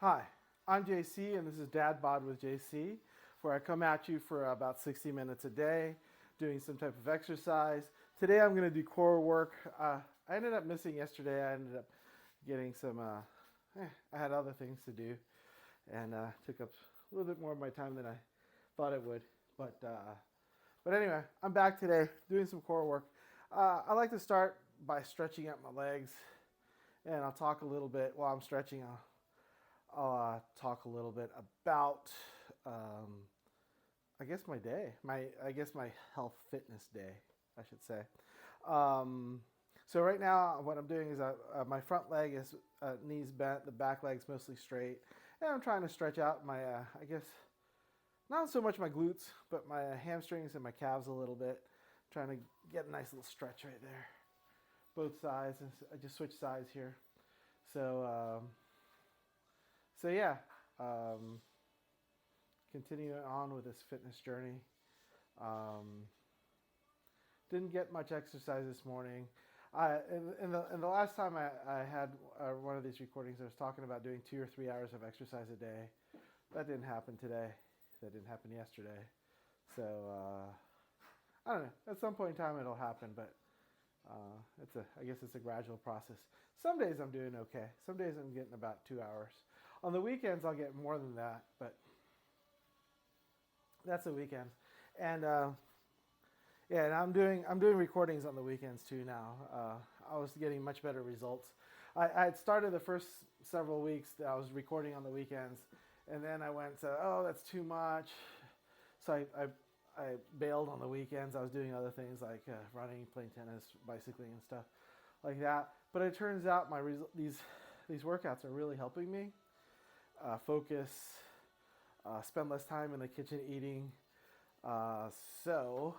Hi, I'm JC, and this is Dad Bod with JC, where I come at you for about 60 minutes a day, doing some type of exercise. Today I'm going to do core work. I ended up missing yesterday. I ended up getting some, I had other things to do, and took up a little bit more of my time than I thought it would. But anyway, I'm back today doing some core work. I like to start by stretching out my legs, and I'll talk a little bit while I'm stretching. I'll talk a little bit about, I guess my day, my health fitness day, I should say. Um, so right now, what I'm doing is my front leg is knees bent, the back leg's mostly straight, and I'm trying to stretch out my, I guess, not so much my glutes, but my hamstrings and my calves a little bit. Trying to get a nice little stretch right there, both sides. I just switched sides here, so. So yeah, um, continuing on with this fitness journey. Um, didn't get much exercise this morning. In the last time I had one of these recordings, I was talking about doing 2 or 3 hours of exercise a day. That didn't happen today. That didn't happen yesterday. So I don't know. At some point in time, it'll happen, but I guess it's a gradual process. Some days I'm doing okay. Some days I'm getting about 2 hours. On the weekends, I'll get more than that, but that's the weekends. And yeah, and I'm doing recordings on the weekends too now. I was getting much better results. I had started the first several weeks that I was recording on the weekends, and then I went to, oh, that's too much. So I bailed on the weekends. I was doing other things like running, playing tennis, bicycling, and stuff like that. But it turns out these workouts are really helping me focus, spend less time in the kitchen eating. So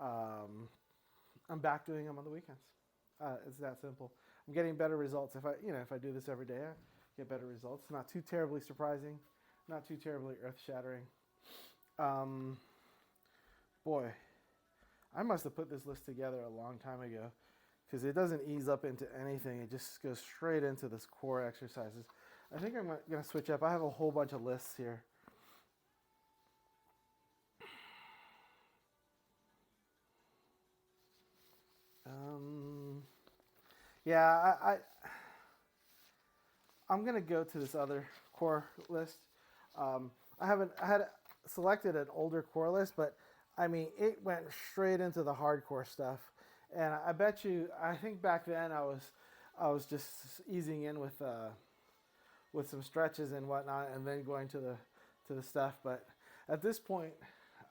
I'm back doing them on the weekends. It's that simple. I'm getting better results. If I do this every day, I get better results. Not too terribly surprising, not too terribly earth-shattering. Boy, I must have put this list together a long time ago because it doesn't ease up into anything. It just goes straight into this core exercises. I think I'm going to switch up. I have a whole bunch of lists here. Yeah, I'm going to go to this other core list. I had selected an older core list, but I mean, it went straight into the hardcore stuff. And I bet you, I think back then I was just easing in with some stretches and whatnot, and then going to the stuff. But at this point,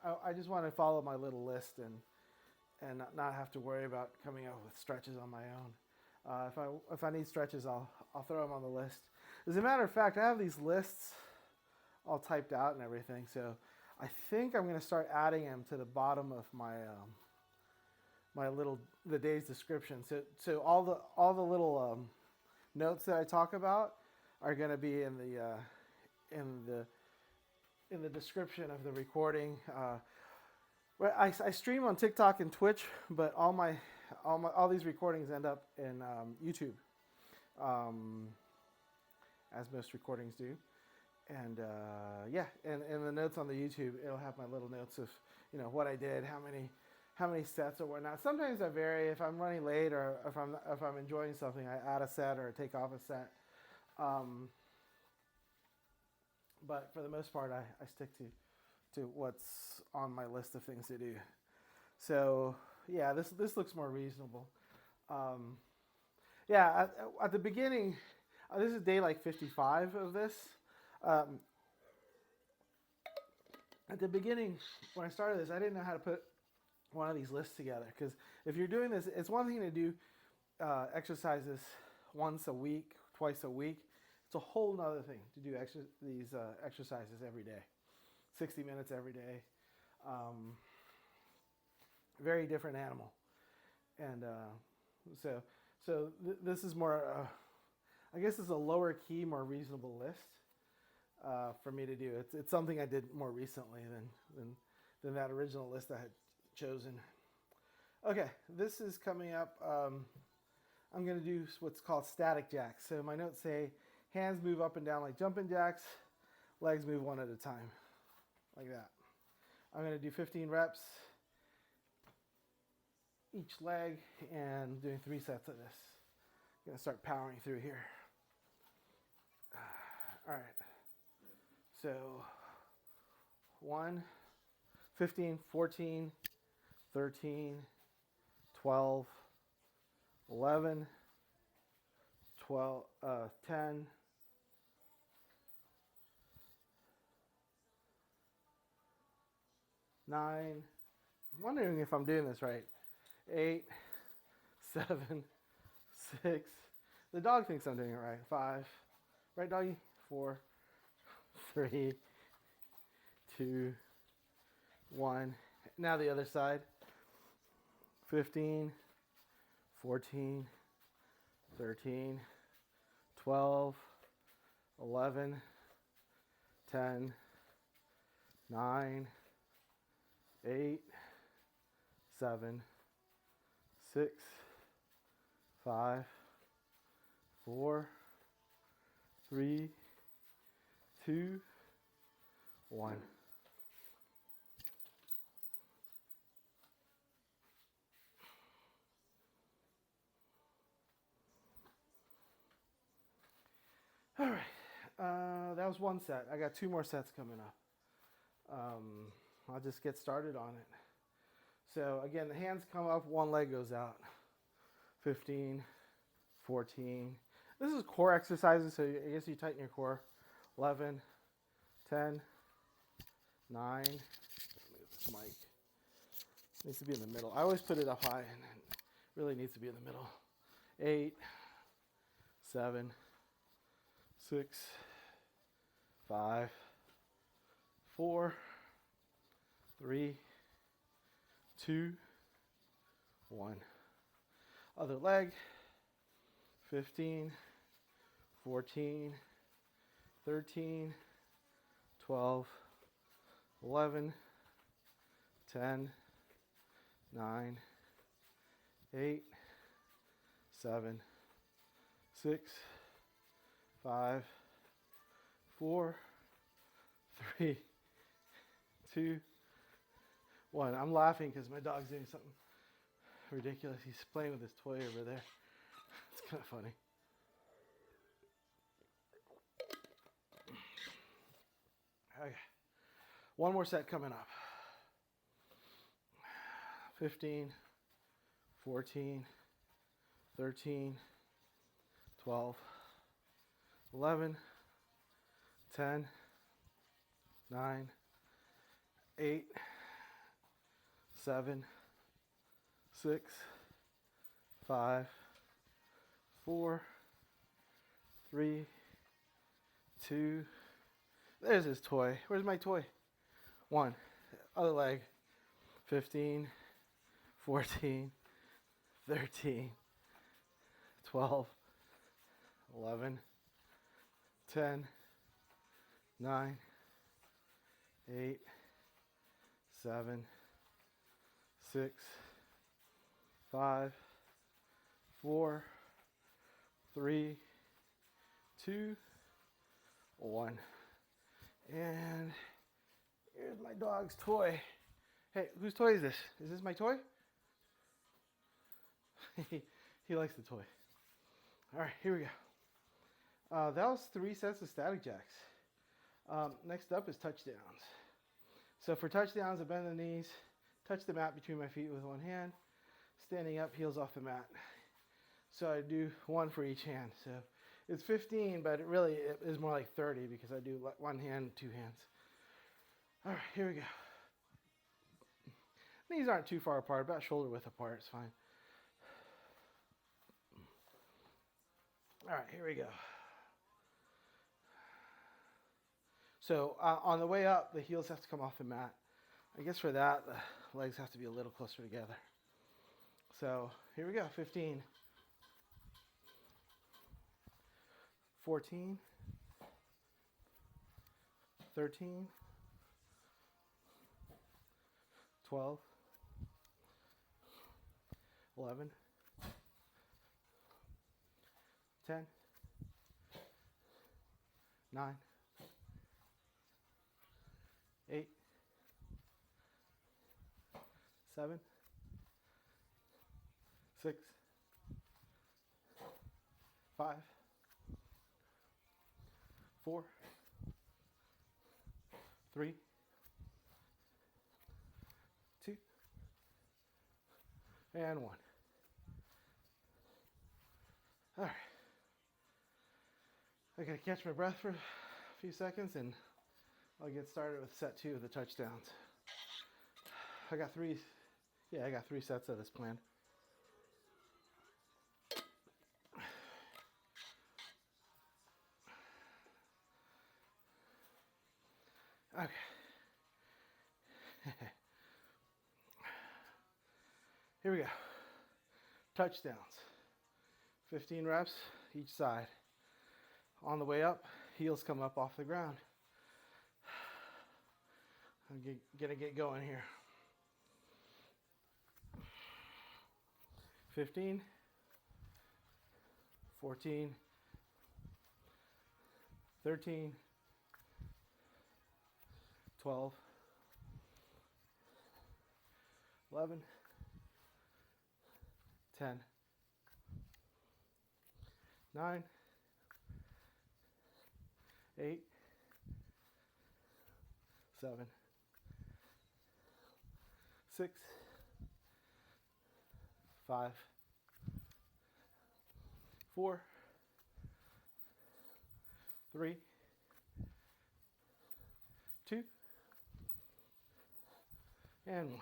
I just want to follow my little list and not have to worry about coming up with stretches on my own. If I need stretches, I'll throw them on the list. As a matter of fact, I have these lists all typed out and everything. So I think I'm going to start adding them to the bottom of my the day's description. So all the little notes that I talk about are going to be in the description of the recording. I stream on TikTok and Twitch, but all these recordings end up in YouTube, as most recordings do. And yeah, and in the notes on the YouTube, it'll have my little notes of what I did, how many sets or whatnot. Sometimes I vary. If I'm running late or if I'm enjoying something, I add a set or take off a set. But for the most part, I stick to what's on my list of things to do. So yeah, this looks more reasonable. Yeah, at the beginning, this is day like 55 of this. At the beginning, when I started this, I didn't know how to put one of these lists together, because if you're doing this, it's one thing to do exercises once a week, twice a week. It's a whole nother thing to do these exercises every day, 60 minutes every day. Very different animal. And this is more, I guess it's a lower key, more reasonable list for me to do. It's something I did more recently than that original list I had chosen. Okay, this is coming up. I'm going to do what's called static jacks. So my notes say Hands move up and down like jumping jacks. Legs move one at a time, like that. I'm going to do 15 reps each leg and doing 3 sets of this. I'm going to start powering through here. All right. So 1, 15, 14, 13, 12, 11, 12, 10, 9, I'm wondering if I'm doing this right, 8, 7, 6, the dog thinks I'm doing it right, 5, right doggy, 4, 3, 2, 1, now the other side, 15, 14, 13, 12, 11, 10, 9, 8, 7, 6, 5, 4, 3, 2, 1. All right, that was 1 set. I got 2 more sets coming up. I'll just get started on it. So again, the hands come up, 1 leg goes out. 15, 14. This is core exercises, so I guess you tighten your core. 11, 10, 9. This mic needs to be in the middle. I always put it up high, and it really needs to be in the middle. 8, 7, 6, 5, 4, 3, 2, 1. Other leg. 15, 14, 13, 12, 11, 10, 9, 8, 7, 6, 5, 4, 3, 2, 1. I'm laughing because my dog's doing something ridiculous. He's playing with his toy over there. It's kind of funny. Okay. 1 more set coming up. 15, 14, 13, 12, 11, 10, 9, 8, 7, 6, 5, 4, 3, 2. There's his toy. Where's my toy? 1. Other leg. 15, 14, 13, 12, 11, 10, 9, 8, 7, 6, 5, 4, 3, 2, 1. And here's my dog's toy. Hey, whose toy is this? Is this my toy? He likes the toy. All right, here we go. That was 3 sets of static jacks. Next up is touchdowns. So for touchdowns, I bend the knees, touch the mat between my feet with 1 hand, standing up, heels off the mat. So I do 1 for each hand. So it's 15, but it is more like 30 because I do 1 hand, 2 hands. All right, here we go. Knees aren't too far apart, about shoulder width apart, it's fine. All right, here we go. So on the way up, the heels have to come off the mat. I guess for that, the legs have to be a little closer together. So here we go, 15, 14, 13, 12, 11, 10, 9, 8, 7, 6, 5, 4, 3, 2, and 1. All right. I gotta catch my breath for a few seconds and I'll get started with set 2 of the touchdowns. I got 3 sets of this planned. Okay. Here we go. Touchdowns. 15 reps each side. On the way up, heels come up off the ground. I'm gonna get going here. 15, 14, 13, 12, 11, 10, 9, 8, 7, 6, 5, 4, 3, 2, and 1.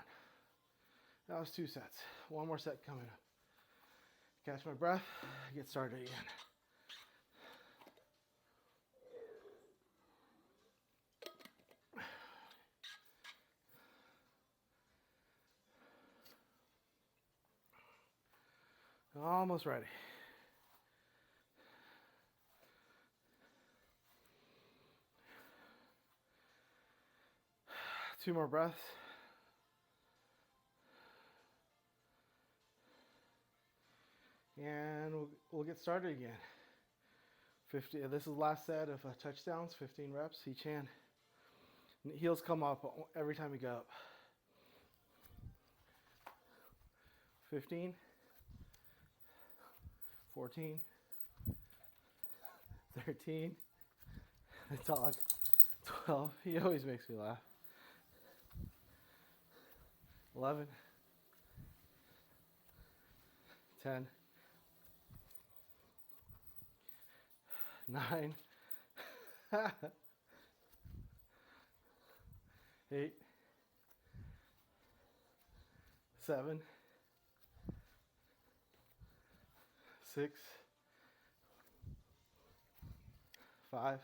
That was 2 sets. One more set coming up. Catch my breath, get started again. Almost ready. Two more breaths. And we'll get started again. 50. This is the last set of touchdowns, 15 reps each hand. Heels come up every time we go up. 15, 14, 13, the dog, 12, he always makes me laugh. 11, 10, 9, 8, 7, 6, 5,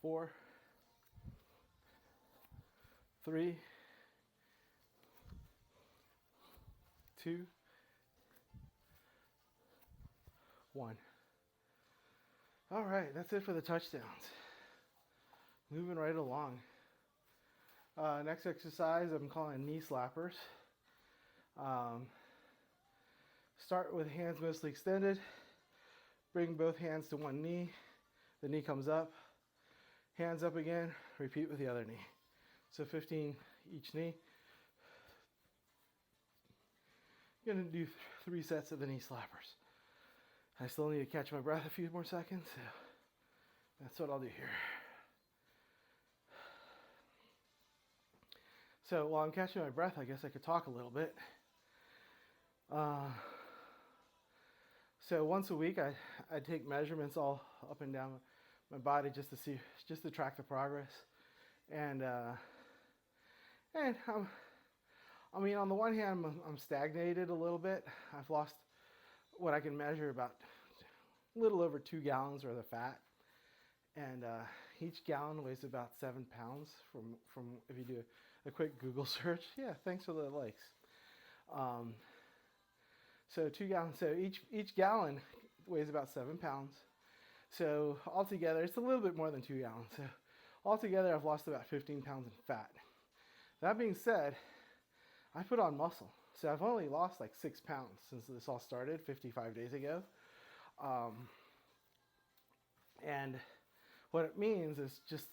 4, 3, 2, 1. All right, that's it for the touchdowns. Moving right along. Next exercise I'm calling knee slappers. Start with hands mostly extended. Bring both hands to one knee. The knee comes up. Hands up again. Repeat with the other knee. So 15 each knee. I'm going to do 3 sets of the knee slappers. I still need to catch my breath a few more seconds. So that's what I'll do here. So while I'm catching my breath, I guess I could talk a little bit. So once a week, I take measurements all up and down my body just to track the progress. And I mean, on the one hand, I'm stagnated a little bit. I've lost what I can measure about a little over 2 gallons worth of fat. And each gallon weighs about 7 pounds from if you do a quick Google search. Yeah, thanks for the likes. So 2 gallons. So each gallon weighs about 7 pounds. So altogether, it's a little bit more than 2 gallons. So altogether, I've lost about 15 pounds in fat. That being said, I put on muscle. So I've only lost like 6 pounds since this all started 55 days ago. And what it means is just,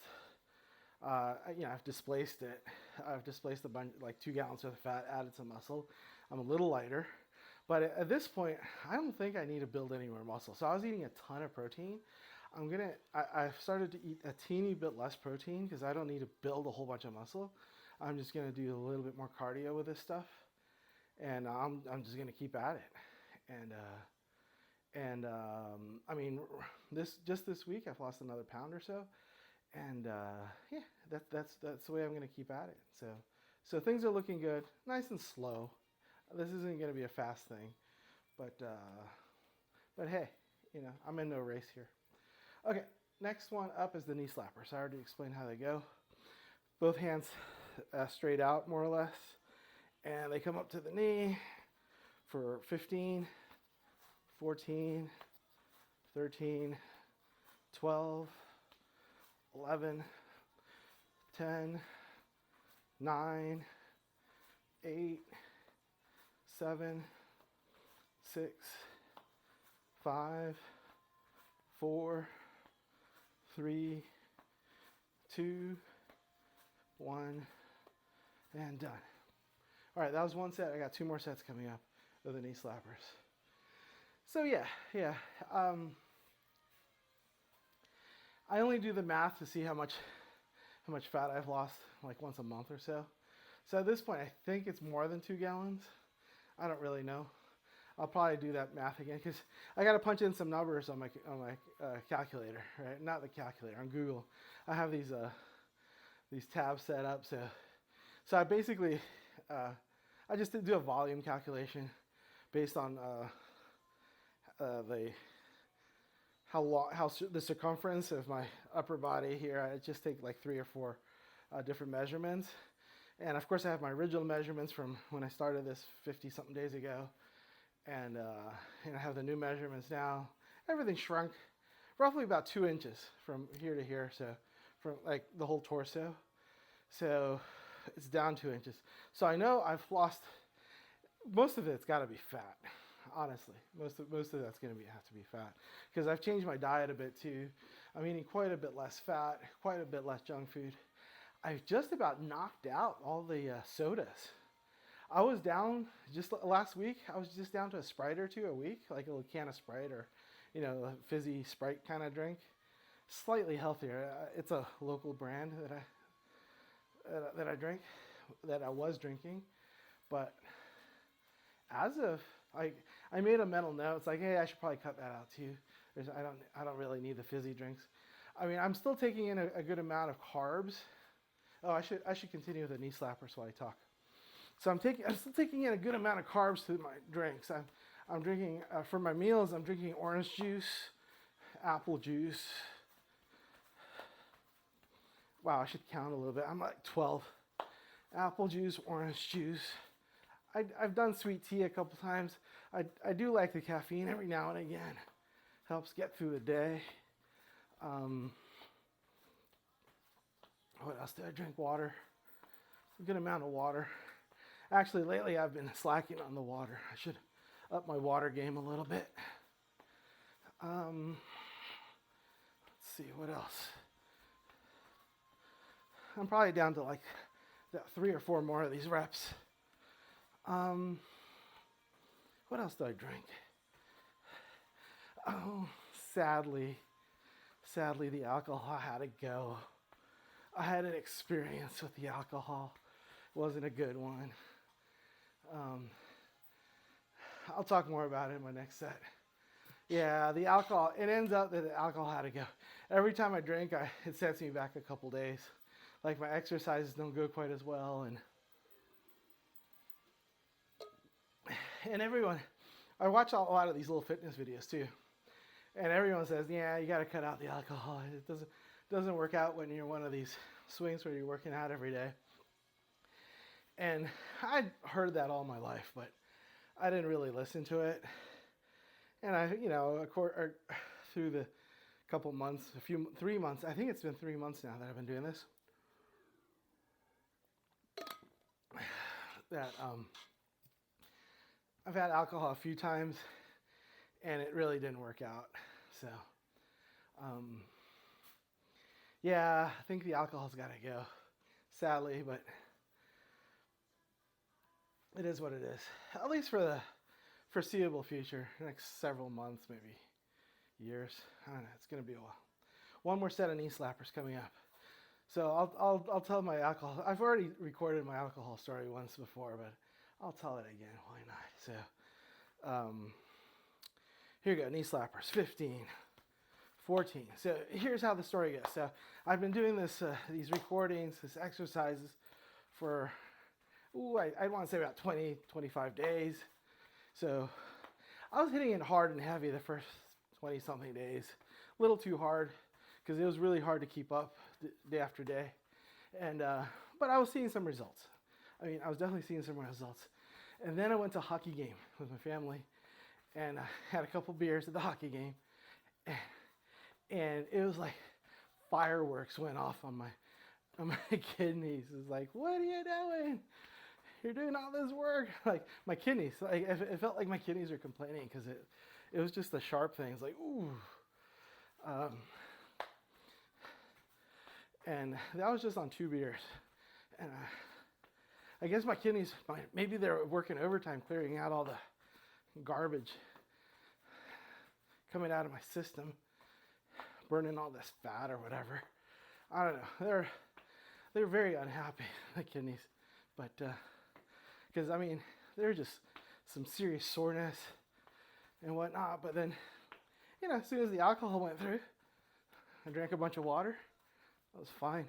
I've displaced it. I've displaced a bunch, like 2 gallons worth of fat, added some muscle. I'm a little lighter. But at this point, I don't think I need to build any more muscle. So I was eating a ton of protein. I've started to eat a teeny bit less protein because I don't need to build a whole bunch of muscle. I'm just going to do a little bit more cardio with this stuff. And I'm just going to keep at it. I mean, this week I've lost another pound or so. And yeah, that's the way I'm going to keep at it. So things are looking good, nice and slow. This isn't going to be a fast thing, but hey, I'm in no race here. Okay, next one up is the knee slappers. I already explained how they go. Both hands straight out, more or less, and they come up to the knee for 15, 14, 13, 12, 11, 10, 9, 8, 7, 6, 5, 4, 3, 2, 1, and done. All right, that was one set. I got 2 more sets coming up of the knee slappers. So yeah. I only do the math to see how much fat I've lost, like once a month or so. So at this point, I think it's more than 2 gallons. I don't really know. I'll probably do that math again because I got to punch in some numbers on my calculator, right? Not the calculator, on Google. I have these tabs set up, so I basically I just do a volume calculation based on the circumference of my upper body here. I just take like 3 or 4 different measurements. And of course I have my original measurements from when I started this 50 something days ago. And I have the new measurements now. Everything shrunk roughly about 2 inches from here to here. So from like the whole torso. So it's down 2 inches. So I know I've lost, most of it's got to be fat. Honestly, most of that's going to have to be fat because I've changed my diet a bit too. I'm eating quite a bit less fat, quite a bit less junk food. I've just about knocked out all the sodas. I was down just last week. I was just down to a Sprite or 2 a week, like a little can of Sprite or, a fizzy Sprite kind of drink. Slightly healthier. It's a local brand that I was drinking, but as of I made a mental note. It's like, hey, I should probably cut that out too. I don't really need the fizzy drinks. I mean, I'm still taking in a good amount of carbs. Oh, I should continue with the knee slappers while I talk. So I'm still taking in a good amount of carbs to my drinks. I'm drinking for my meals. I'm drinking orange juice, apple juice. Wow, I should count a little bit. I'm like 12. Apple juice, orange juice. I've done sweet tea a couple times. I do like the caffeine every now and again. Helps get through the day. What else did I drink? Water. A good amount of water. Actually, lately I've been slacking on the water. I should up my water game a little bit. Let's see, what else? I'm probably down to like 3 or 4 more of these reps. What else do I drink? Oh, sadly, the alcohol had to go. I had an experience with the alcohol. It wasn't a good one. I'll talk more about it in my next set. Yeah, the alcohol, it ends up that the alcohol had to go. Every time I drink, it sets me back a couple days. Like my exercises don't go quite as well, and everyone, I watch a lot of these little fitness videos too, and everyone says, yeah, you got to cut out the alcohol. It doesn't work out when you're one of these swings where you're working out every day. And I'd heard that all my life, but I didn't really listen to it. And through the couple months, 3 months, I think it's been 3 months now that I've been doing this, that I've had alcohol a few times and it really didn't work out. So Yeah, I think the alcohol's got to go, sadly, but it is what it is. At least for the foreseeable future, next several months, maybe years. I don't know. It's going to be a while. One more set of knee slappers coming up. So I'll tell my alcohol. I've already recorded my alcohol story once before, but I'll tell it again. Why not? So here you go. Knee slappers. 15, 14. So here's how the story goes. So I've been doing these recordings, these exercises for, I want to say about 20, 25 days. So I was hitting it hard and heavy the first 20 something days. A little too hard because it was really hard to keep up day after day. And but I was seeing some results. I mean, I was definitely seeing some results. And then I went to a hockey game with my family, and I had a couple beers at the hockey game, and it was like fireworks went off on my kidneys. It was like, what are you doing? You're doing all this work. Like my kidneys, like it felt like my kidneys were complaining because it was just the sharp things, like ooh. And that was just on 2 beers. And I guess my kidneys, maybe they're working overtime clearing out all the garbage coming out of my system, burning all this fat or whatever. I don't know. They're very unhappy, the kidneys. But, because I mean, they're just some serious soreness and whatnot. But then, you know, as soon as the alcohol went through, I drank a bunch of water. That was fine.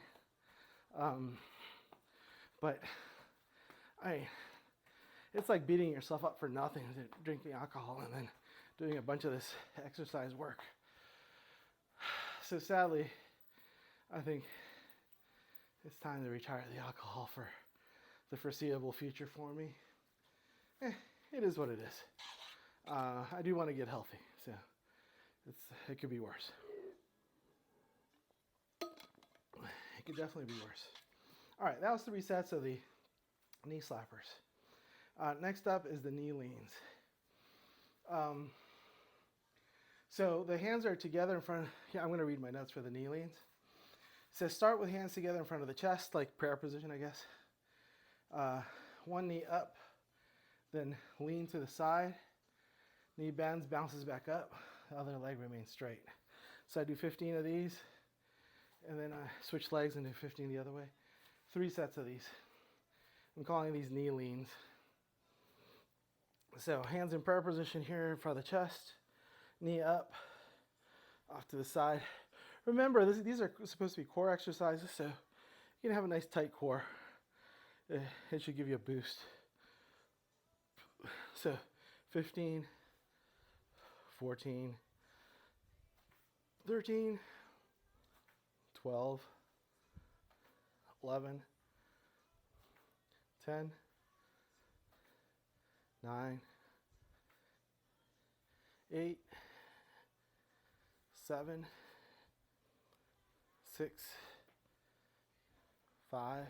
But it's like beating yourself up for nothing, drinking alcohol and then doing a bunch of this exercise work. So sadly, I think it's time to retire the alcohol for the foreseeable future for me. It is what it is. I do want to get healthy, so it could be worse. It could definitely be worse. All right, that was 3 sets of the knee slappers. Next up is the knee leans. So the hands are together in front. I'm going to read my notes for the knee leans. It says start with hands together in front of the chest, like prayer position, I guess. One knee up, then lean to the side. Knee bends, bounces back up. The other leg remains straight. So I do 15 of these, and then I switch legs and do 15 the other way. 3 sets of these. I'm calling these knee leans. So hands in prayer position here in front of the chest. Knee up, off to the side. Remember, these are supposed to be core exercises, so you can have a nice tight core. It should give you a boost. So 15, 14, 13, 12, 11, 10, 9, 8, 7, 6, 5,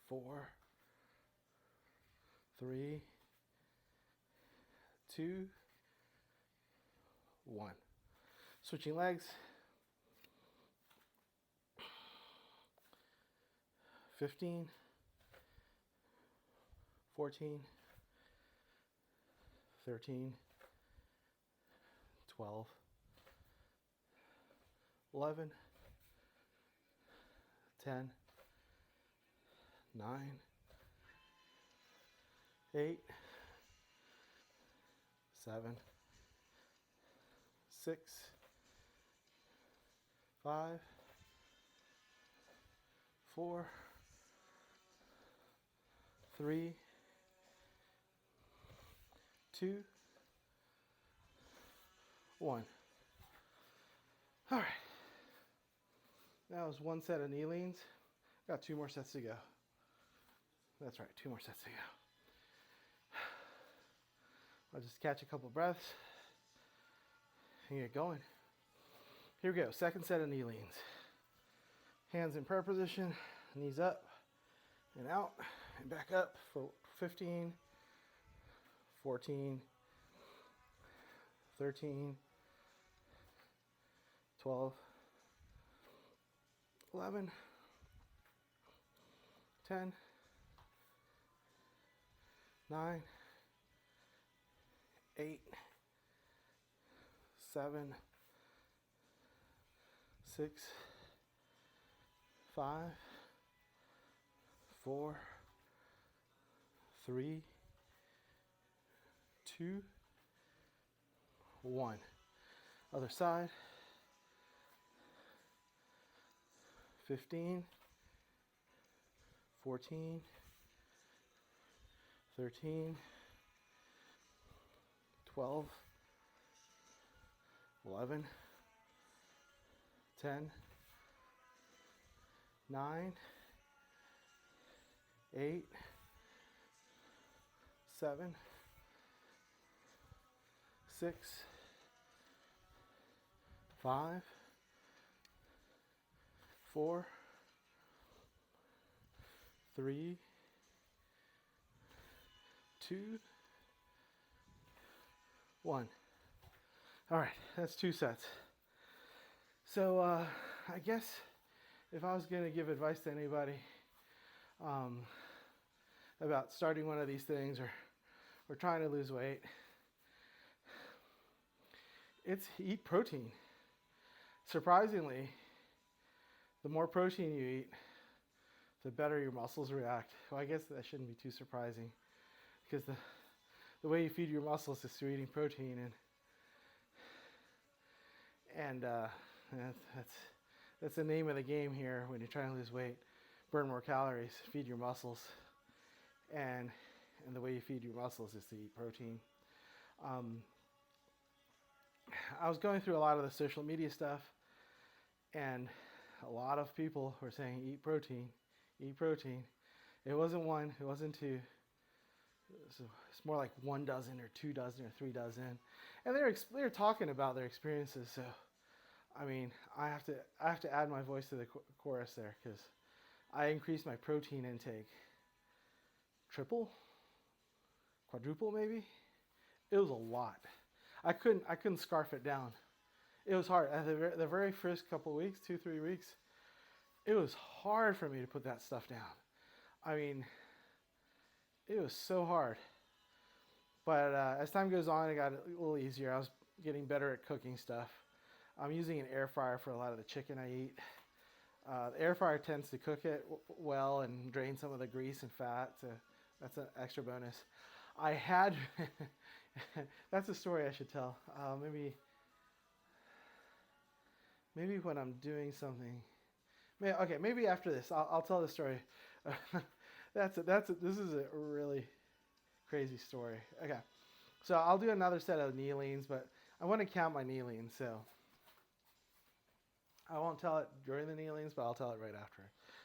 4, 3, 2, 1. Switching legs. 15, 14, 13, 12, 11, 10, 9, 8, 7, 6, 5, 4, 3, 2, 1. All right. That was 1 set of knee leans. Got 2 more sets to go. That's right, 2 more sets to go. I'll just catch a couple breaths and get going. Here we go. 2nd set of knee leans. Hands in prayer position, knees up and out and back up for 15, 14, 13, 12, 11, 10, 9, 8, 7, 6, 5, 4, 3, 2, 1. Other side. 15, 14, 13, 12, 11, 10, 9, 8, 7, 6, 5, 4, 3, 2, 1. All right, that's 2 sets. So I guess if I was going to give advice to anybody about starting one of these things or trying to lose weight, it's eat protein. Surprisingly, the more protein you eat, the better your muscles react. Well, I guess that shouldn't be too surprising because the way you feed your muscles is through eating protein, and that's the name of the game here when you're trying to lose weight. Burn more calories, feed your muscles, and the way you feed your muscles is to eat protein. I was going through a lot of the social media stuff, and a lot of people were saying, eat protein, eat protein. It wasn't 1, it wasn't 2. It's more like 1 dozen or 2 dozen or 3 dozen. And they're talking about their experiences. So, I mean, I have to add my voice to the chorus there because I increased my protein intake triple, quadruple maybe. It was a lot. I couldn't scarf it down. It was hard. At the very first couple of weeks, 2-3 weeks, it was hard for me to put that stuff down. I mean, it was so hard. But as time goes on, it got a little easier. I was getting better at cooking stuff. I'm using an air fryer for a lot of the chicken I eat. The air fryer tends to cook it well and drain some of the grease and fat, so that's an extra bonus. I had, that's a story I should tell. Maybe when I'm doing something. Maybe after this, I'll tell the story. This is a really crazy story. Okay, so I'll do another set of knee leans, but I want to count my knee leans, so I won't tell it during the knee leans, but I'll tell it right after.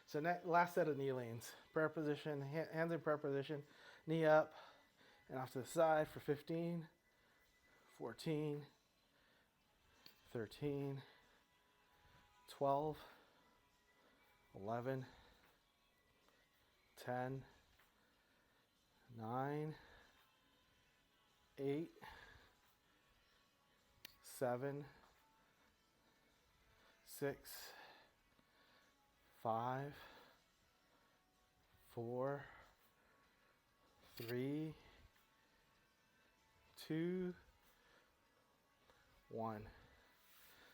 So last set of knee leans, prayer position, hands in prayer position, knee up and off to the side for 15, 14, 13, 12, 11, 10, 9, 8, 7, 6, 5, 4, 3, 2, 1.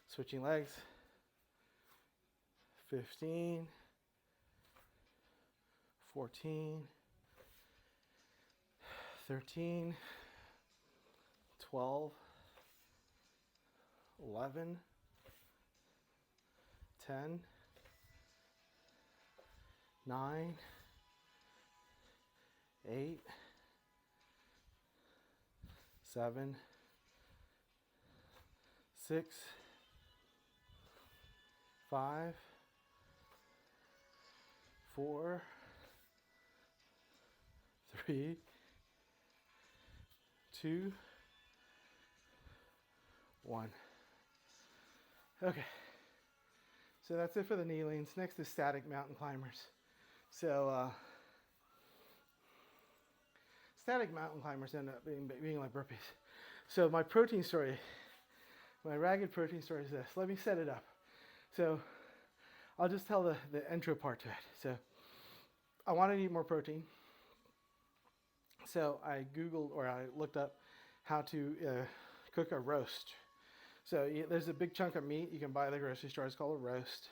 Switching legs. 15, 14, 13, 12, 11, 10, 9, 8, 7, 6, 5, 4, 3, 2, 1. Okay. So that's it for the knee leans. Next is static mountain climbers. So static mountain climbers end up being like burpees. So my protein story My ragged protein story is this. Let me set it up. So I'll just tell the intro part to it. So I wanted to eat more protein. So I Googled, or I looked up how to cook a roast. So there's a big chunk of meat you can buy at the grocery store. It's called a roast.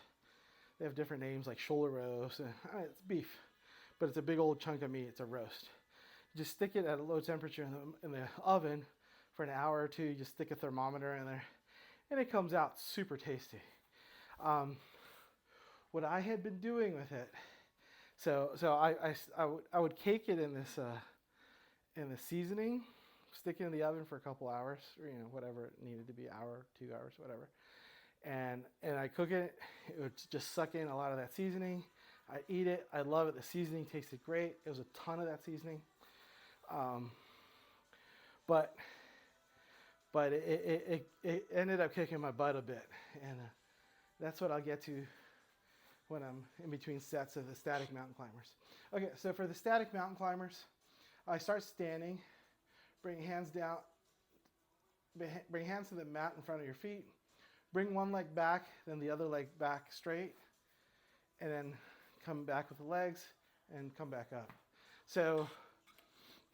They have different names like shoulder roast. It's beef, but it's a big old chunk of meat. It's a roast. Just stick it at a low temperature in the oven for an hour or two. You just stick a thermometer in there, and it comes out super tasty. What I had been doing with it, so I would cake it in the seasoning, stick it in the oven for a couple hours, or whatever it needed to be, hour, 2 hours, whatever. And I cook it. It would just suck in a lot of that seasoning. I eat it. I love it. The seasoning tasted great. It was a ton of that seasoning. But it ended up kicking my butt a bit, and that's what I'll get to when I'm in between sets of the static mountain climbers. Okay, so for the static mountain climbers, I start standing, bring hands down, bring hands to the mat in front of your feet, bring one leg back, then the other leg back straight, and then come back with the legs and come back up. So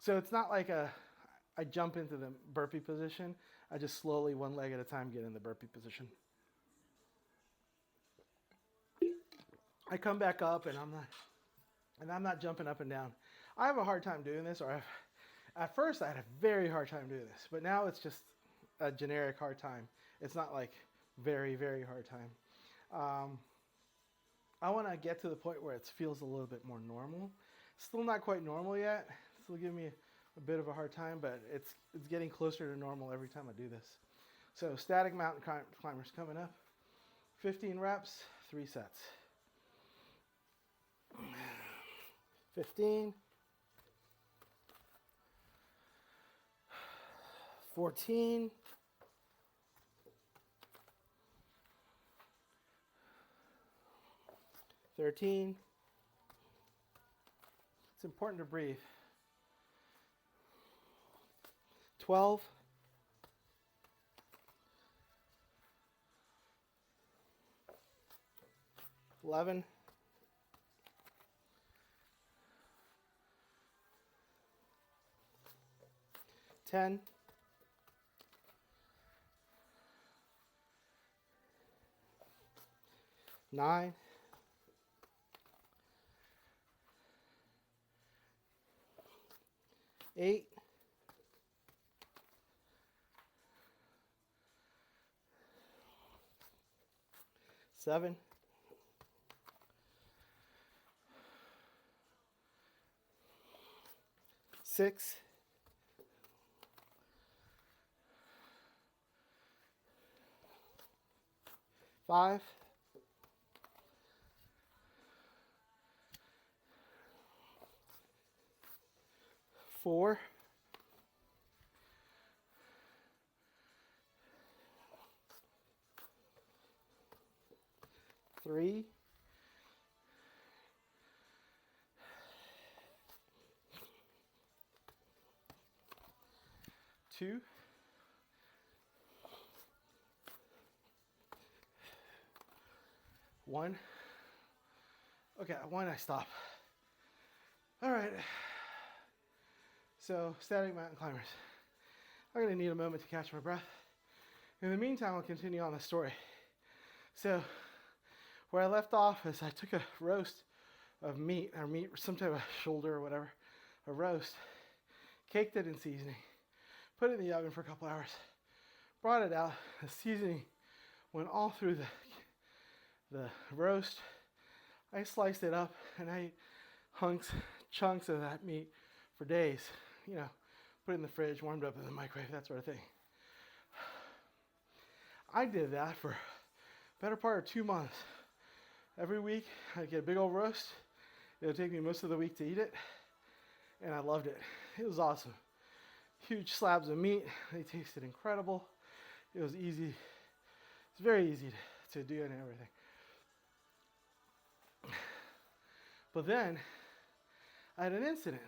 it's not like I jump into the burpee position. I just slowly, one leg at a time, get in the burpee position. I come back up, and I'm not jumping up and down. I have a hard time doing this, at first I had a very hard time doing this, but now it's just a generic hard time. It's not like very, very hard time. I want to get to the point where it feels a little bit more normal. Still not quite normal yet. Still giving me a bit of a hard time, but it's getting closer to normal every time I do this. So static mountain climbers coming up. 15 reps, 3 sets. 15, 14, 13. It's important to breathe. 12. 11. 10. 9. 8. 7. 6. 5. 4. 3. 2. 1. Okay, 1, I stop. All right. So, static mountain climbers. I'm going to need a moment to catch my breath. In the meantime, I'll continue on the story. So, where I left off is I took a roast of meat, some type of shoulder or whatever, a roast, caked it in seasoning, put it in the oven for a couple hours, brought it out. The seasoning went all through the roast. I sliced it up, and I ate chunks of that meat for days. Put it in the fridge, warmed up in the microwave, that sort of thing. I did that for the better part of 2 months. Every week, I'd get a big old roast. It would take me most of the week to eat it, and I loved it. It was awesome. Huge slabs of meat. They tasted incredible. It was easy. It's very easy to do and everything. But then, I had an incident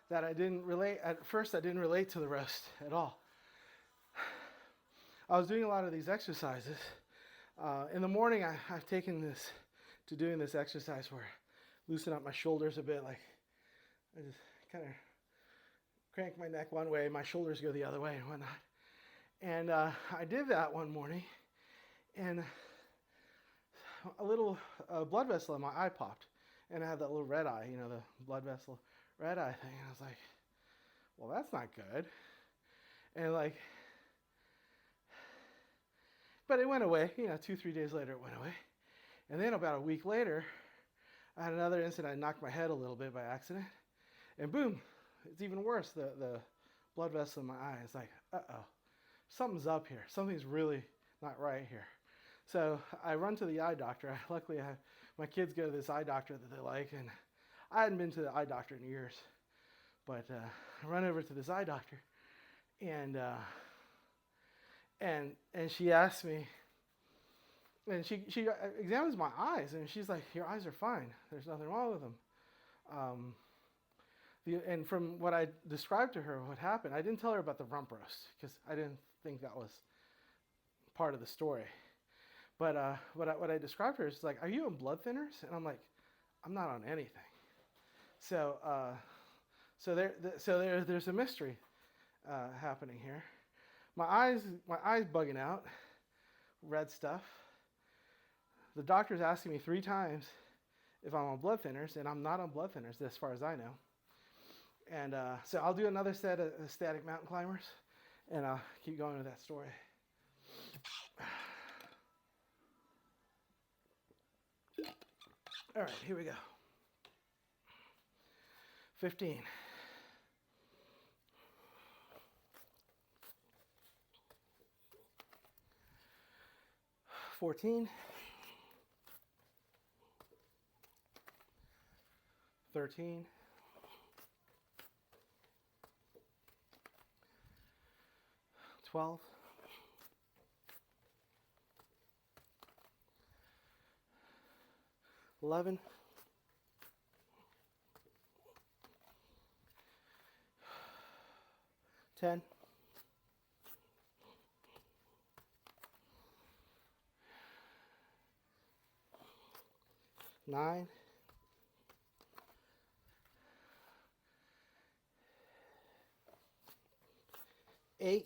that at first I didn't relate to the roast at all. I was doing a lot of these exercises. In the morning, I've taken this to doing this exercise where I loosen up my shoulders a bit, like I just kind of crank my neck one way, my shoulders go the other way and whatnot. And I did that one morning, and a little blood vessel in my eye popped, and I had that little red eye, the blood vessel red eye thing. And I was like, well, that's not good. And but it went away, 2-3 days later it went away. And then about a week later, I had another incident. I knocked my head a little bit by accident, and boom, it's even worse. The blood vessel in my eye is like, uh-oh, something's up here. Something's really not right here. So I run to the eye doctor. Luckily, my kids go to this eye doctor that they like, and I hadn't been to the eye doctor in years. But I run over to this eye doctor, and she asked me, and she examines my eyes, and she's like, your eyes are fine. There's nothing wrong with them. And from what I described to her, what happened, I didn't tell her about the rump roast because I didn't think that was part of the story. But what I described to her is like, are you on blood thinners? And I'm like, I'm not on anything. So there's a mystery happening here. My eyes bugging out, red stuff. The doctor's asking me 3 times if I'm on blood thinners, and I'm not on blood thinners as far as I know. And so I'll do another set of static mountain climbers, and I'll keep going with that story. All right, here we go. 15. 14. 13. 12. 11. 10. 9. 8.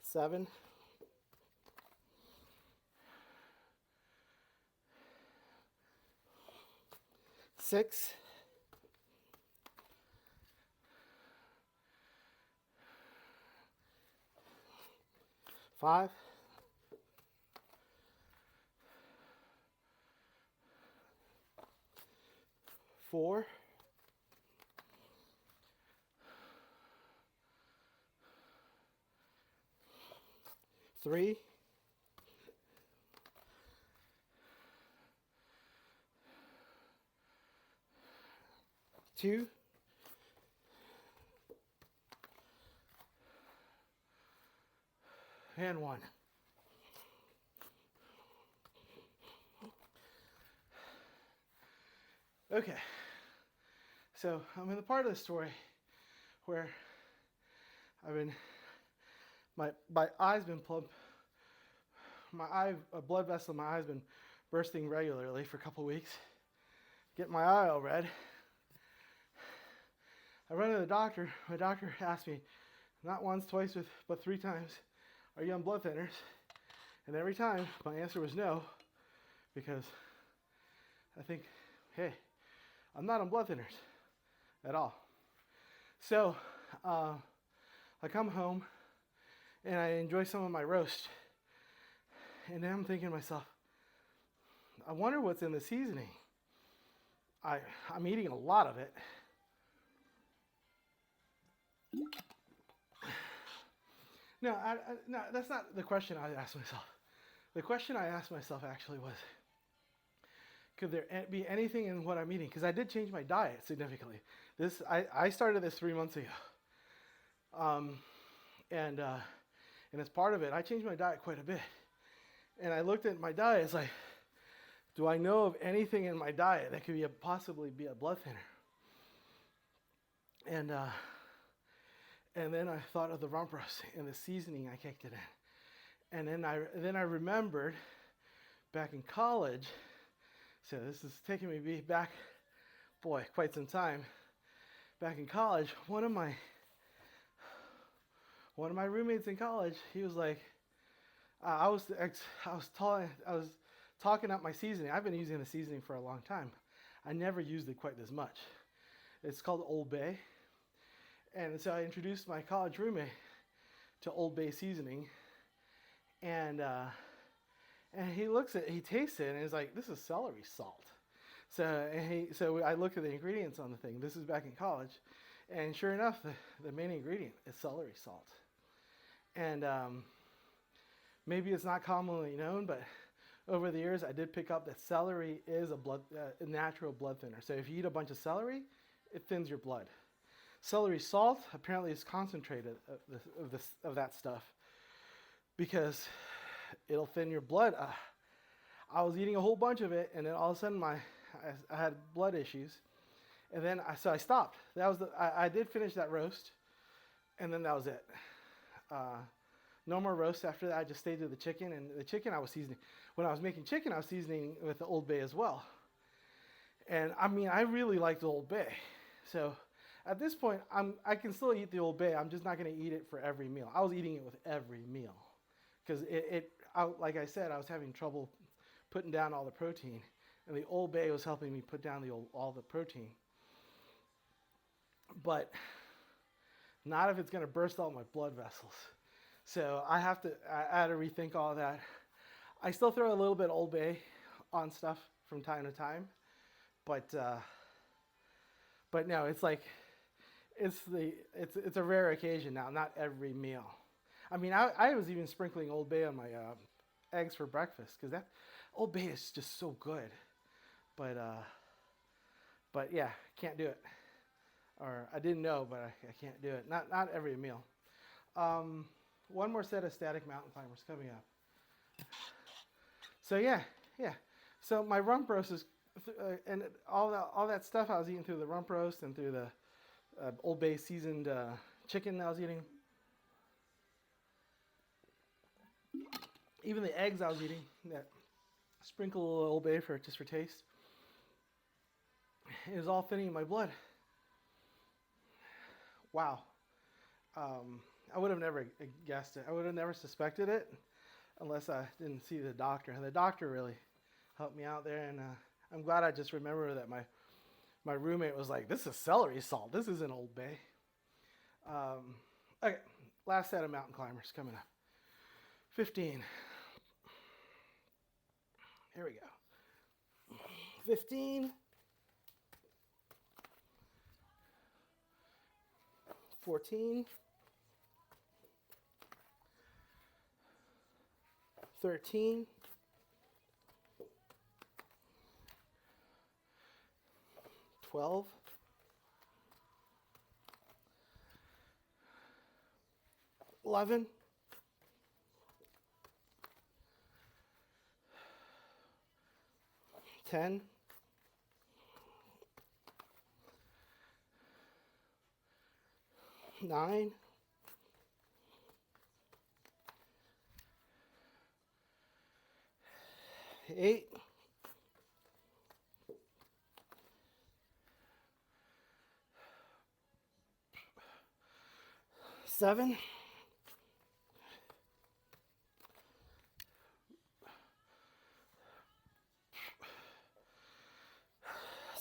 7. 6. 5. 4. 3. 2. 1. Okay, so I'm in the part of the story where my eye's been plump, a blood vessel in my eye's been bursting regularly for a couple weeks, get my eye all red. I run to the doctor. My doctor asked me, not once, twice, but 3 times, are you on blood thinners? And every time my answer was no, because I think, hey, I'm not on blood thinners at all. So I come home and I enjoy some of my roast. And then I'm thinking to myself, I wonder what's in the seasoning. I'm eating a lot of it. No, that's not the question I asked myself. The question I asked myself actually was, could there be anything in what I'm eating? Because I did change my diet significantly. I started this 3 months ago. And as part of it, I changed my diet quite a bit. And I looked at my diet, it's like, do I know of anything in my diet that could possibly be a blood thinner? And then I thought of the rump roast and the seasoning I kicked it in. And then I remembered back in college, so this is taking me back, boy, quite some time. Back in college, one of my roommates in college, he was like, I was talking up my seasoning. I've been using the seasoning for a long time. I never used it quite this much. It's called Old Bay. And so I introduced my college roommate to Old Bay seasoning. And he he tastes it, and he's like, this is celery salt. So I looked at the ingredients on the thing. This is back in college. And sure enough, the main ingredient is celery salt. And maybe it's not commonly known, but over the years, I did pick up that celery is a natural blood thinner. So if you eat a bunch of celery, it thins your blood. Celery salt apparently is concentrated of that stuff because it'll thin your blood. I was eating a whole bunch of it, and then all of a sudden I had blood issues, and then I stopped. I did finish that roast, and then that was it. No more roast after that. I just stayed to the chicken, and the chicken I was seasoning. When I was making chicken, I was seasoning with the Old Bay as well. And I mean, I really liked the Old Bay. So at this point, I can still eat the Old Bay. I'm just not going to eat it for every meal. I was eating it with every meal because like I said, I was having trouble putting down all the protein, and the Old Bay was helping me put down all the protein. But not if it's going to burst all my blood vessels. So I had to rethink all of that. I still throw a little bit of Old Bay on stuff from time to time, but no, it's like it's a rare occasion now, not every meal. I mean, I was even sprinkling Old Bay on my eggs for breakfast because that Old Bay is just so good. But yeah, can't do it. Or I didn't know, but I can't do it. Not every meal. One more set of static mountain climbers coming up. So yeah. So my rump roast is, and all that stuff I was eating through the rump roast and through the Old Bay seasoned chicken I was eating. Even the eggs I was eating, that sprinkle a little Old Bay just for taste. It was all thinning my blood. Wow. I would have never guessed it. I would have never suspected it unless I didn't see the doctor. And the doctor really helped me out there. And I'm glad I just remember that my roommate was like, this is celery salt. This isn't Old Bay. Okay, last set of mountain climbers coming up. 15. Here we go. 15. 14. 13. 12. 11. 10. 9. 8. 7.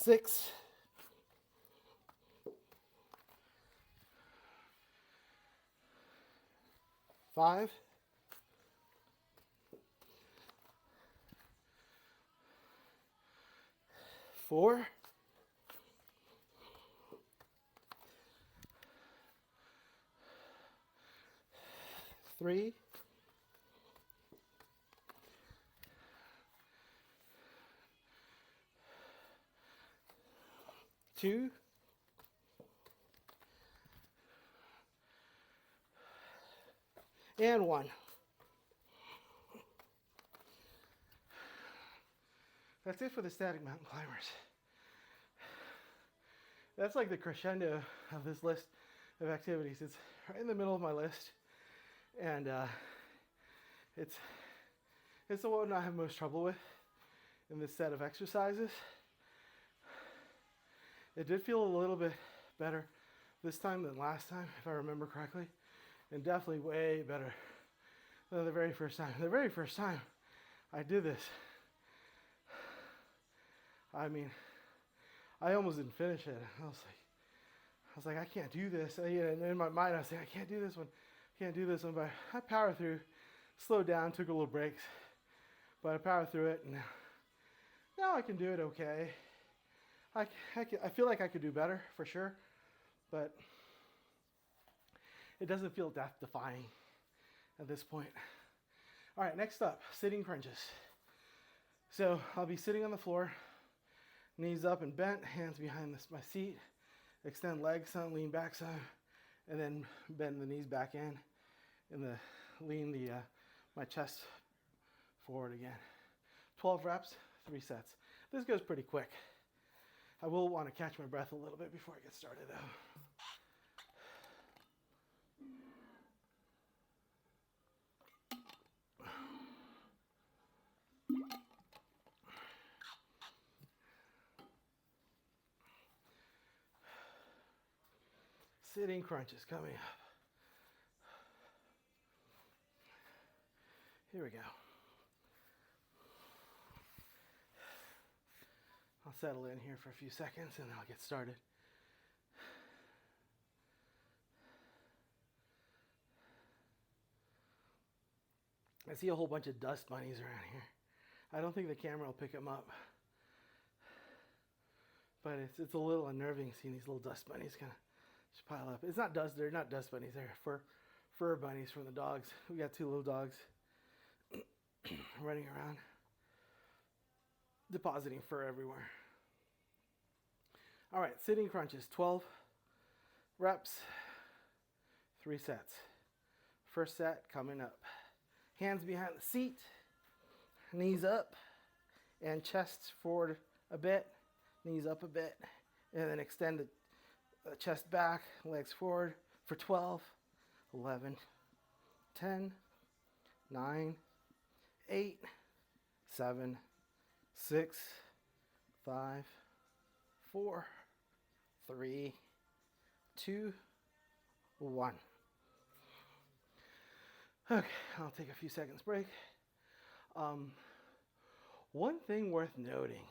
6. 5. 4. 3. 2. 1. That's it for the static mountain climbers. that's like the crescendo of this list of activities. It's right in the middle of my list, and it's the one I have most trouble with in this set of exercises. It did feel a little bit better this time than last time, if I remember correctly, and definitely way better than the very first time. The very first time I did this, I mean, I almost didn't finish it. I was like, I can't do this. And in my mind, I was saying, I can't do this one. But I powered through, slowed down, took a little breaks, but I powered through it, and now I can do it okay. I feel like I could do better, for sure, but it doesn't feel death-defying at this point. All right, next up, sitting crunches. So I'll be sitting on the floor, knees up and bent, hands behind my seat, extend legs some, lean back some, and then bend the knees back in, and lean my chest forward again. 12 reps, 3 sets. This goes pretty quick. I will want to catch my breath a little bit before I get started though. Sitting crunches coming up. Here we go. I'll settle in here for a few seconds and then I'll get started. I see a whole bunch of dust bunnies around here. I don't think the camera will pick them up. But it's a little unnerving seeing these little dust bunnies kind of just pile up. They're not dust bunnies, they're fur bunnies from the dogs. We got 2 little dogs running around, depositing fur everywhere. All right, sitting crunches, 12 reps, 3 sets. First set coming up. Hands behind the seat, knees up, and chest forward a bit, knees up a bit, and then extend the chest back, legs forward for 12, 11, 10, 9, 8, 7, 6, 5, 4, 3, 2, 1. Okay, I'll take a few seconds break. One thing worth noting,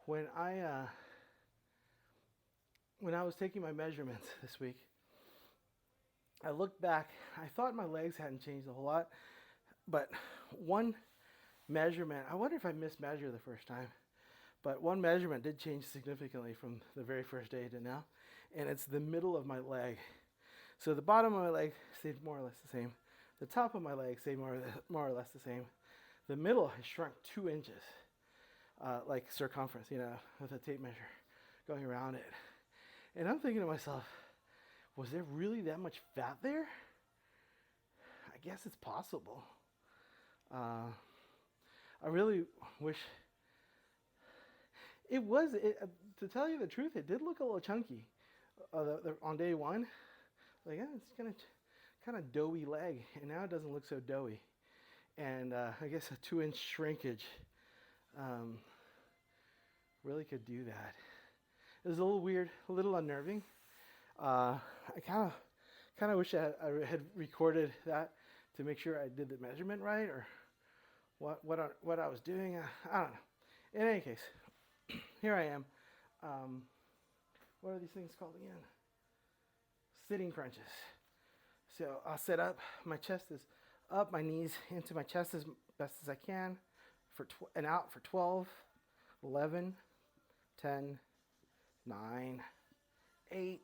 when I was taking my measurements this week, I looked back. I thought my legs hadn't changed a whole lot, but one measurement, I wonder if I mismeasured the first time, but one measurement did change significantly from the very first day to now, and it's the middle of my leg. So the bottom of my leg stayed more or less the same. The top of my leg stayed more or less the same. The middle has shrunk 2 inches, like circumference, with a tape measure going around it. And I'm thinking to myself, was there really that much fat there? I guess it's possible. I really wish it was. To tell you the truth, it did look a little chunky on day one. Like, yeah, it's kind of doughy leg, and now it doesn't look so doughy. And I guess a 2-inch shrinkage really could do that. It was a little weird, a little unnerving. I kind of wish I had recorded that to make sure I did the measurement right, or what I was doing. I don't know. In any case, here I am. What are these things called again? Sitting crunches. So I'll sit up. My chest is up. My knees into my chest as best as I can. And out for 12, 11, 10, 9, 8,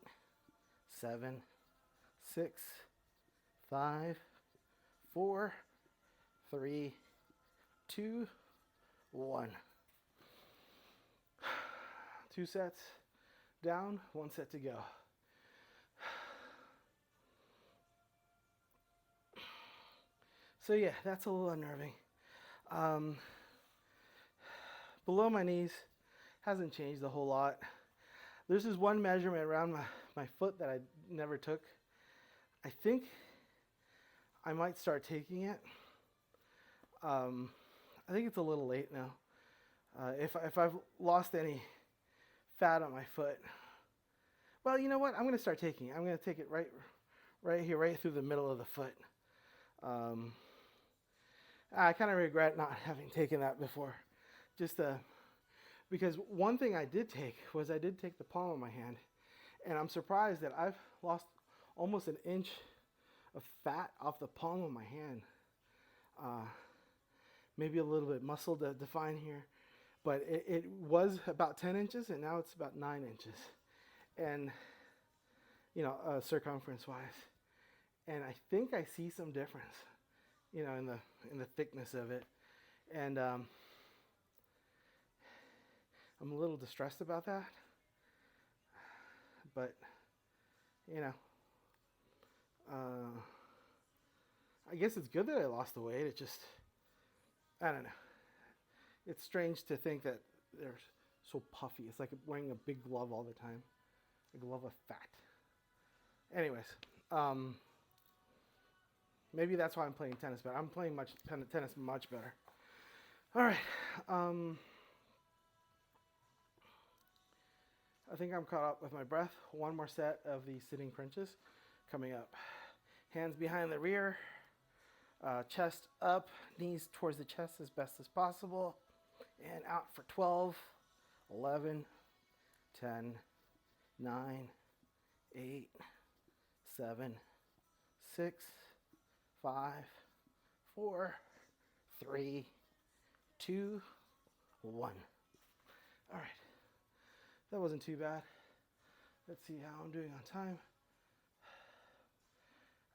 7, 6, 5, 4, 3, 2, 1. 2 sets down, 1 set to go. So yeah, that's a little unnerving. Below my knees, Hasn't changed a whole lot. There's this one measurement around my foot that I never took. I think I might start taking it. I think it's a little late now. If I've lost any fat on my foot, well, you know what? I'm going to start taking it. I'm going to take it right here, right through the middle of the foot. I kind of regret not having taken that before. Just because one thing I did take was I did take the palm of my hand, and I'm surprised that I've lost almost an inch of fat off the palm of my hand. Maybe a little bit muscle to define here, but it was about 10 inches, and now it's about 9 inches, and circumference-wise. And I think I see some difference, in the thickness of it, and I'm a little distressed about that, but I guess it's good that I lost the weight. It just, I don't know. It's strange to think that they're so puffy. It's like wearing a big glove all the time, a glove of fat. Anyways, maybe that's why I'm playing tennis better. I'm playing tennis much better. All right. I think I'm caught up with my breath. One more set of these sitting crunches coming up. Hands behind the rear, chest up, knees towards the chest as best as possible, and out for 12, 11, 10, 9, 8, 7, 6, 5, 4, 3, 2, 1. All right. That wasn't too bad. Let's see how I'm doing on time.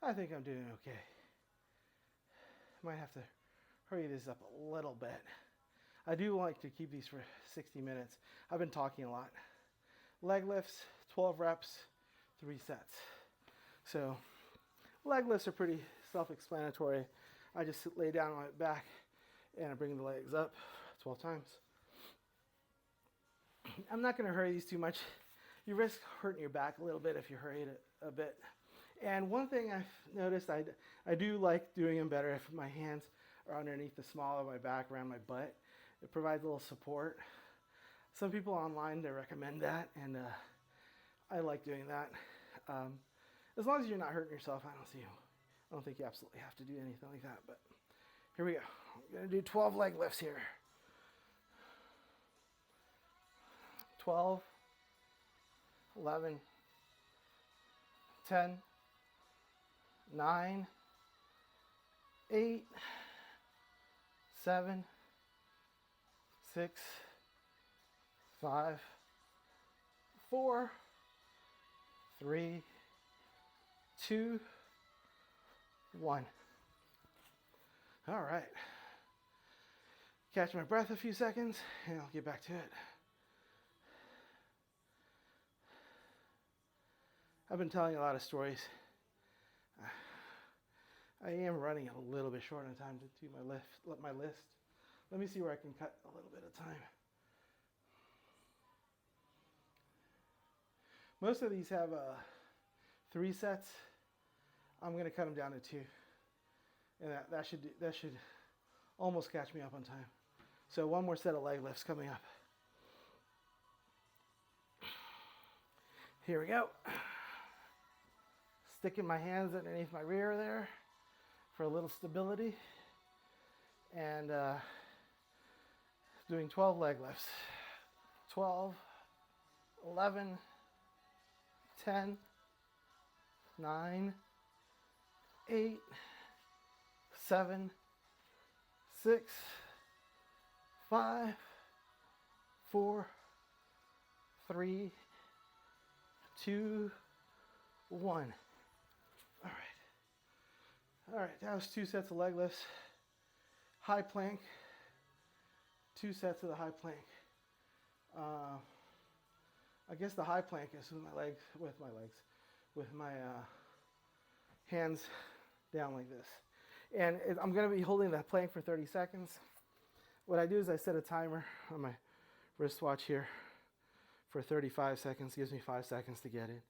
I think I'm doing okay. Might have to hurry this up a little bit. I do like to keep these for 60 minutes. I've been talking a lot. Leg lifts, 12 reps, 3 sets. So leg lifts are pretty self-explanatory. I just lay down on my back and I bring the legs up 12 times. I'm not going to hurry these too much. You risk hurting your back a little bit if you hurry it a bit. And one thing I've noticed, I do like doing them better if my hands are underneath the small of my back, around my butt. It provides a little support. Some people online, they recommend that, and I like doing that. As long as you're not hurting yourself, I don't think you absolutely have to do anything like that. But here we go. I'm going to do 12 leg lifts here. 12, 11, 10, 9, 8, 7, 6, 5, 4, 3, 2, 1. All right. Catch my breath a few seconds, and I'll get back to it. I've been telling a lot of stories. I am running a little bit short on time to do my list. Let me see where I can cut a little bit of time. Most of these have 3 sets. I'm going to cut them down to 2, and that should almost catch me up on time. So one more set of leg lifts coming up. Here we go. Sticking my hands underneath my rear there for a little stability, and doing 12 leg lifts. 12, 11, 10, 9, 8, 7, 6, 5, 4, 3, 2, 1. All right, that was 2 sets of leg lifts. High plank, 2 sets of the high plank. I guess the high plank is with my hands down like this. And I'm going to be holding that plank for 30 seconds. What I do is I set a timer on my wristwatch here for 35 seconds. Gives me 5 seconds to get it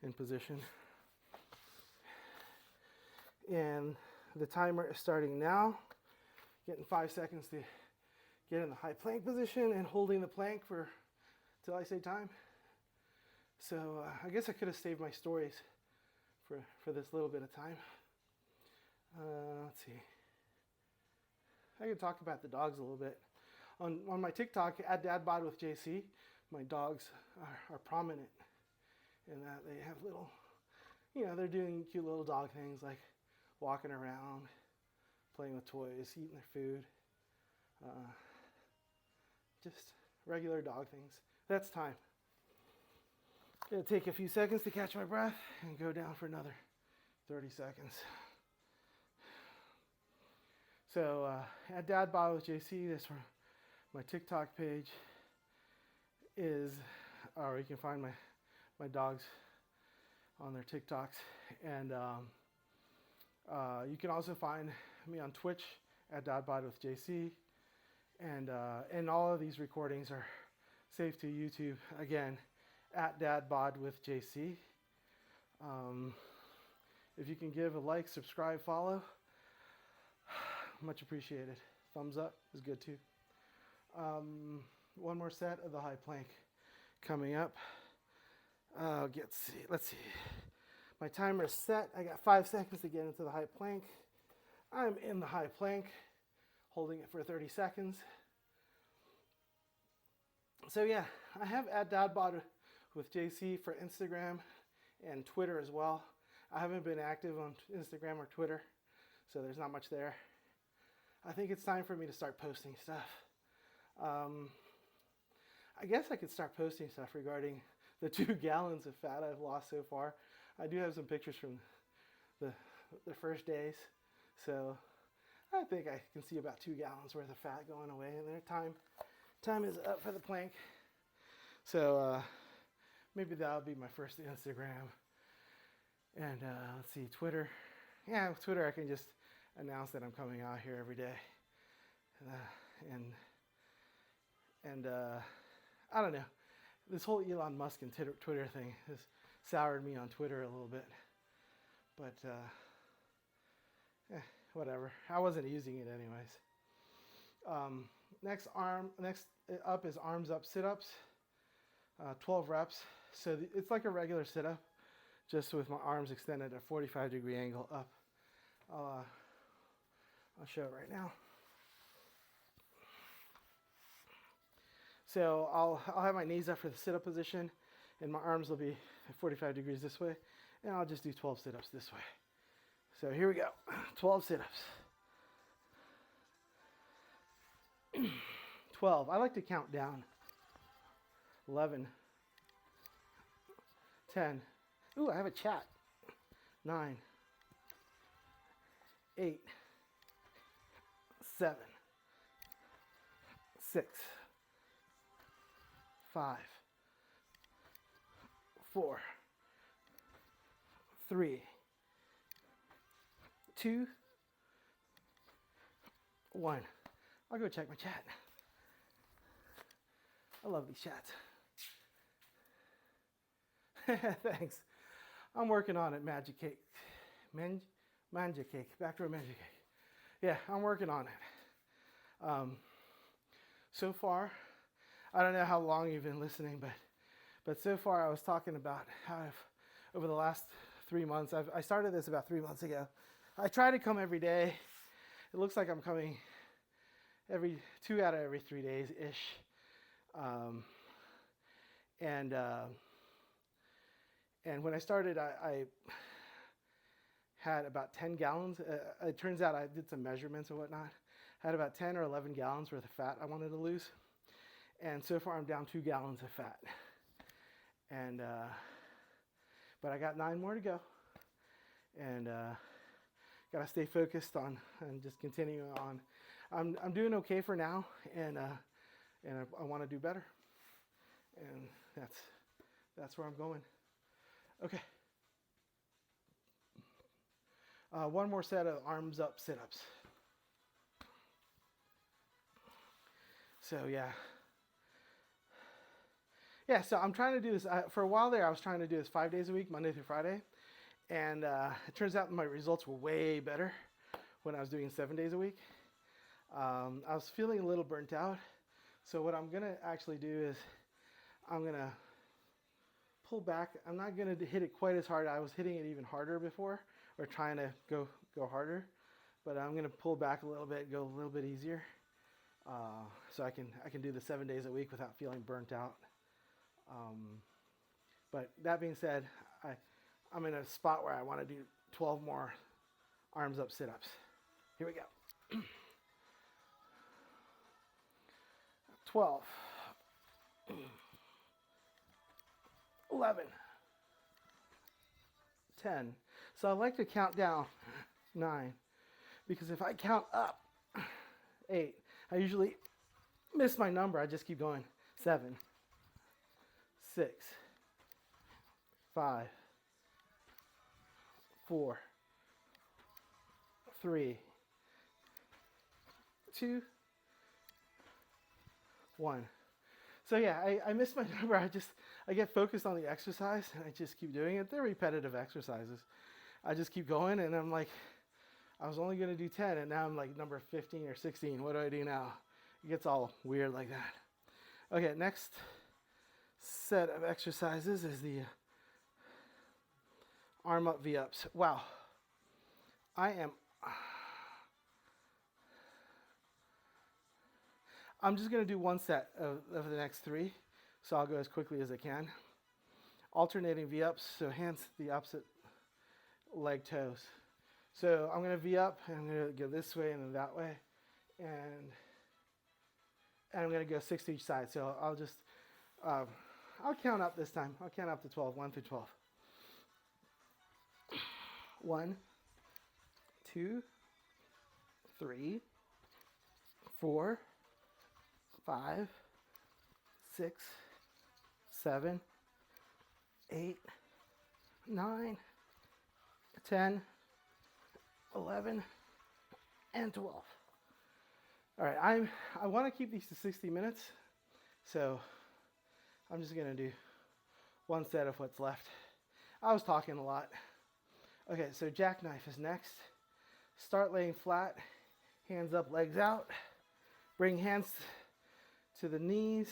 in position. And the timer is starting now. Getting 5 seconds to get in the high plank position and holding the plank till I say time. So I guess I could have saved my stories for this little bit of time. Let's see. I could talk about the dogs a little bit. On my TikTok, at dadbodwithjc, my dogs are prominent in that they have little, they're doing cute little dog things like walking around, playing with toys, eating their food, just regular dog things. That's time. Gonna take a few seconds to catch my breath and go down for another 30 seconds. So at dadbodwithjc, that's where my TikTok page is, or you can find my dogs on their TikToks. And you can also find me on Twitch at dadbodwithjc. And all of these recordings are saved to YouTube, again, at dadbodwithjc. If you can give a like, subscribe, follow, much appreciated. Thumbs up is good too. One more set of the high plank coming up. Let's see. My timer is set. I got 5 seconds to get into the high plank. I'm in the high plank, holding it for 30 seconds. So yeah, I have at dadbodwithjc for Instagram and Twitter as well. I haven't been active on Instagram or Twitter, so there's not much there. I think it's time for me to start posting stuff. I guess I could start posting stuff regarding the 2 gallons of fat I've lost so far. I do have some pictures from the first days, so I think I can see about 2 gallons worth of fat going away in there. Time is up for the plank. So maybe that'll be my first Instagram. And let's see, Twitter. Yeah, with Twitter I can just announce that I'm coming out here every day. And I don't know. This whole Elon Musk and Twitter thing has soured me on Twitter a little bit. But whatever. I wasn't using it anyways. Next up is arms up sit-ups. 12 reps. So it's like a regular sit-up, just with my arms extended at a 45-degree angle up. I'll show it right now. So I'll have my knees up for the sit-up position, and my arms will be at 45 degrees this way, and I'll just do 12 sit-ups this way. So here we go, 12 sit-ups. 12, I like to count down. 11, 10, ooh, I have a chat. 9, 8, 7, 6, 5, 4, 3, 2, 1. I'll go check my chat. I love these chats. Thanks. I'm working on it, Magic Cake. Manja Cake. Back to a Magic Cake. Yeah, I'm working on it. So far, I don't know how long you've been listening, but so far I was talking about how over the last 3 months, I started this about 3 months ago. I try to come every day. It looks like I'm coming 2 out of every 3 days-ish. And when I started, I had about 10 gallons. It turns out I did some measurements and whatnot. I had about 10 or 11 gallons worth of fat I wanted to lose. And so far I'm down 2 gallons of fat. And but I got 9 more to go. And got to stay focused on and just continue on. I'm doing okay for now, and I want to do better. And that's where I'm going. Okay. One more set of arms up sit-ups. So yeah, Yeah, so I'm trying to do this. For a while there, I was trying to do this 5 days a week, Monday through Friday. And it turns out my results were way better when I was doing 7 days a week. I was feeling a little burnt out. So what I'm going to actually do is I'm going to pull back. I'm not going to hit it quite as hard. I was hitting it even harder before, or trying to go harder. But I'm going to pull back a little bit, go a little bit easier. So I can do the 7 days a week without feeling burnt out. But that being said, I'm in a spot where I want to do 12 more arms up sit-ups. Here we go. 12, 11, 10. So I like to count down 9, because if I count up 8, I usually miss my number. I just keep going. 7, 6, 5, 4, 3, 2, 1. So yeah, I miss my number. I get focused on the exercise and I just keep doing it. They're repetitive exercises. I just keep going, and I'm like, I was only going to do 10, and now I'm like number 15 or 16. What do I do now? It gets all weird like that. Okay, next set of exercises is the arm up V-ups. Wow. I'm just going to do one set of the next 3, so I'll go as quickly as I can. Alternating V-ups, so hands to the opposite leg toes. So I'm going to V-up, and I'm going to go this way and then that way, and I'm going to go 6 to each side. So I'll just, I'll count up this time. I'll count up to 12, 1 through 12. 1, 2, 3, 4, 5, 6, 7, 8, 9, 10, 11, and 12. All right, I want to keep these to 60 minutes, so I'm just going to do one set of what's left. I was talking a lot. Okay, so jackknife is next. Start laying flat, hands up, legs out. Bring hands to the knees,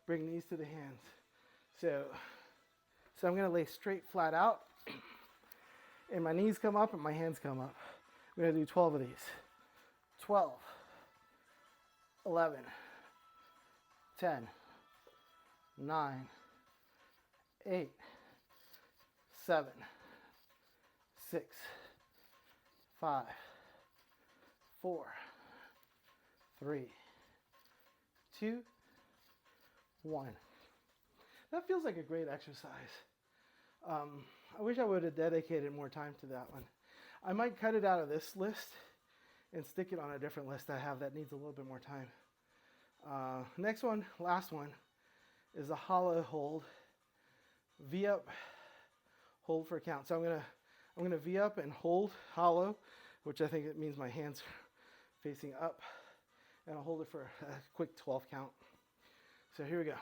bring knees to the hands. So I'm going to lay straight flat out, and my knees come up and my hands come up. I'm going to do 12 of these. 12, 11, 10, 9, 8, 7, 6, 5, 4, 3, 2, 1. That feels like a great exercise. I wish I would have dedicated more time to that one. I might cut it out of this list and stick it on a different list I have that needs a little bit more time. Next one, last one, is a hollow hold. V up, hold for a count. So I'm gonna V up and hold hollow, which I think it means my hands are facing up, and I'll hold it for a quick 12 count. So here we go.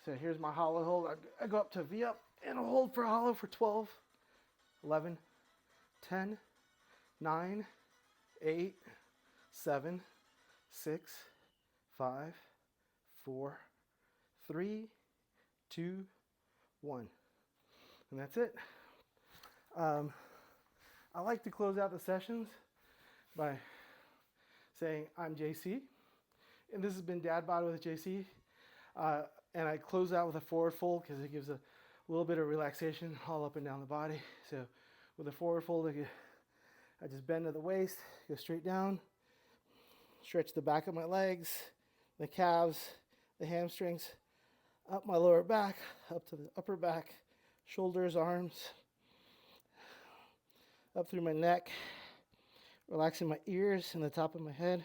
So here's my hollow hold. I go up to V up and I'll hold for hollow for 12, 11, 10, 9, 8, 7, 6, 5, 4, 3, 2, 1. And that's it. I like to close out the sessions by saying, I'm JC, and this has been Dad Bod with JC. And I close out with a forward fold because it gives a little bit of relaxation all up and down the body. So with a forward fold, I just bend to the waist, go straight down, stretch the back of my legs, the calves, the hamstrings, up my lower back, up to the upper back, shoulders, arms, up through my neck, relaxing my ears and the top of my head.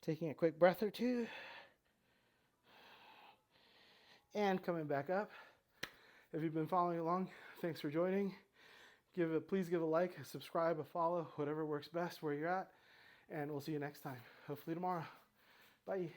Taking a quick breath or two. And coming back up. If you've been following along, thanks for joining. Please give a like, a subscribe, a follow, whatever works best where you're at. and we'll see you next time. Hopefully tomorrow. Bye.